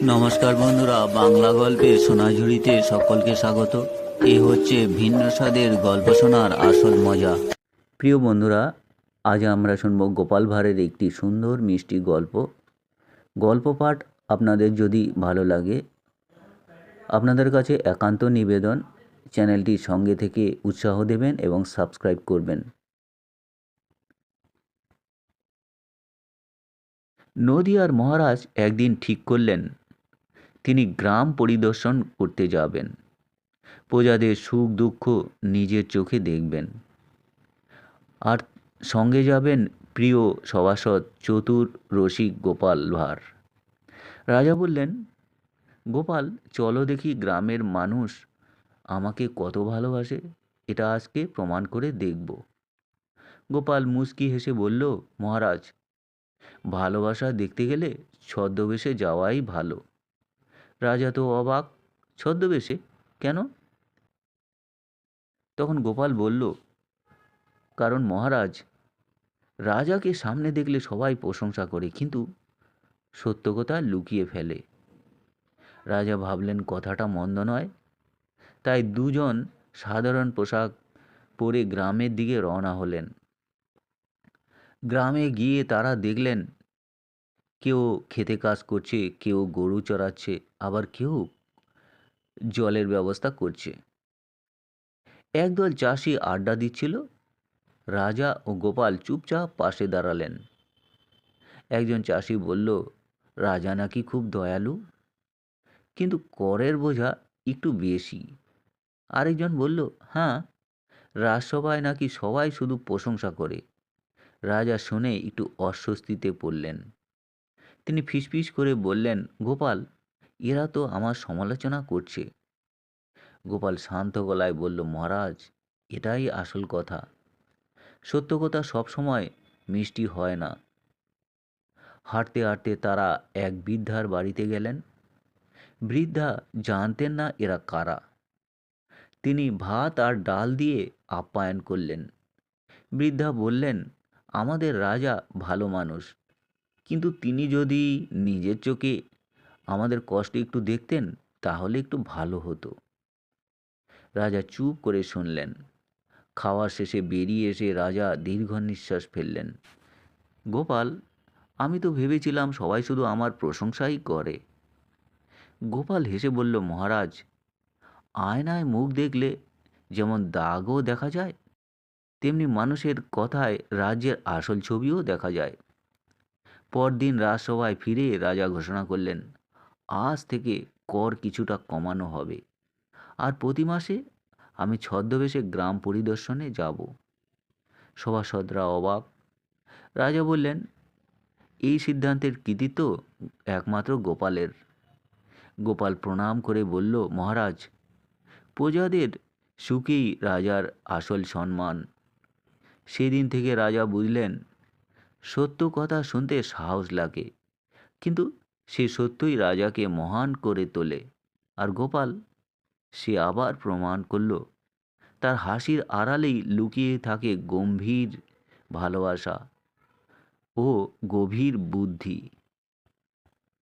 নমস্কার বন্ধুরা, বাংলা গল্পের সোনাঝুরিতে সকলকে স্বাগত। এ হচ্ছে ভিন্ন স্বাদের গল্প শোনার আসল মজা। প্রিয় বন্ধুরা, আজ আমরা শুনব গোপাল ভাঁড়ের একটি সুন্দর মিষ্টি গল্প। গল্প পাঠ আপনাদের যদি ভালো লাগে, আপনাদের কাছে একান্ত নিবেদন, চ্যানেলটির সঙ্গে থেকে উৎসাহ দেবেন এবং সাবস্ক্রাইব করবেন। নদিয়ার মহারাজ একদিন ঠিক করলেন তিনি গ্রাম পরিদর্শন করতে যাবেন। প্রজাদের সুখ দুঃখ নিজের চোখে দেখবেন। আর সঙ্গে যাবেন প্রিয় সভাসদ চতুর রসিক গোপাল ভাঁড়। রাজা বললেন, গোপাল, চলো দেখি গ্রামের মানুষ আমাকে কত ভালোবাসে, এটা আজকে প্রমাণ করে দেখব। গোপাল মুচকি হেসে বলল, মহারাজ, ভালোবাসা দেখতে গেলে ছদ্মবেশে যাওয়াই ভালো। রাজা তো অবাক, ছদ্মবেশে কেন? তখন গোপাল বলল, কারণ মহারাজ, রাজাকে সামনে দেখলে সবাই প্রশংসা করে, কিন্তু সত্য কথা লুকিয়ে ফেলে। রাজা ভাবলেন কথাটা মন্দ নয়, তাই দুজন সাধারণ পোশাক পরে গ্রামের দিকে রওনা হলেন। গ্রামে গিয়ে তারা দেখলেন কেউ খেতে কাজ করছে, কেউ গরু চড়াচ্ছে, আবার কেউ জলের ব্যবস্থা করছে। একদল চাষি আড্ডা দিচ্ছিল। রাজা ও গোপাল চুপচাপ পাশে দাঁড়ালেন। একজন চাষি বলল, রাজা নাকি খুব দয়ালু, কিন্তু করের বোঝা একটু বেশি। আরেকজন বলল, হ্যাঁ, রাজসভায় নাকি সবাই শুধু প্রশংসা করে। রাজা শুনে একটু অস্বস্তিতে পড়লেন। তিনি ফিসফিস করে বললেন, গোপাল, এরা তো আমার সমালোচনা করছে। গোপাল শান্ত গলায় বলল, মহারাজ, এটাই আসল কথা। সত্য কথা সবসময় মিষ্টি হয় না। হাঁটতে হাঁটতে তারা এক বৃদ্ধার বাড়িতে গেলেন। বৃদ্ধা জানতেন না এরা কারা। তিনি ভাত আর ডাল দিয়ে আপ্যায়ন করলেন। বৃদ্ধা বললেন, আমাদের রাজা ভালো মানুষ, কিন্তু তিনি যদি নিজের চোখে আমাদের কষ্ট একটু দেখতেন তাহলে একটু ভালো হতো। রাজা চুপ করে শুনলেন। খাওয়া শেষে বেরিয়ে এসে রাজা দীর্ঘ নিঃশ্বাস ফেললেন। গোপাল, আমি তো ভেবেছিলাম সবাই শুধু আমার প্রশংসাই করে। গোপাল হেসে বলল, মহারাজ, আয়নায় মুখ দেখলে যেমন দাগও দেখা যায়, তেমনি মানুষের কথায় রাজ্যের আসল ছবিও দেখা যায়। পরদিন রাজসভায় ফিরে রাজা ঘোষণা করলেন, আজ থেকে কর কিছুটা কমানো হবে, আর প্রতি মাসে আমি ছদ্মবেশে গ্রাম পরিদর্শনে যাব। সভাসদরা অবাক। রাজা বললেন, এই সিদ্ধান্তের কৃতিত্ব একমাত্র গোপালের। গোপাল প্রণাম করে বলল, মহারাজ, প্রজাদের সুখেই রাজার আসল সম্মান। সেদিন থেকে রাজা বুঝলেন, সত্য কথা শুনতে সাহস লাগে, কিন্তু সে সত্যই রাজাকে মহান করে তোলে। আর গোপাল, সে আবার প্রমাণ করল তার হাসির আড়ালেই লুকিয়ে থাকে গম্ভীর ভালোবাসা ও গভীর বুদ্ধি।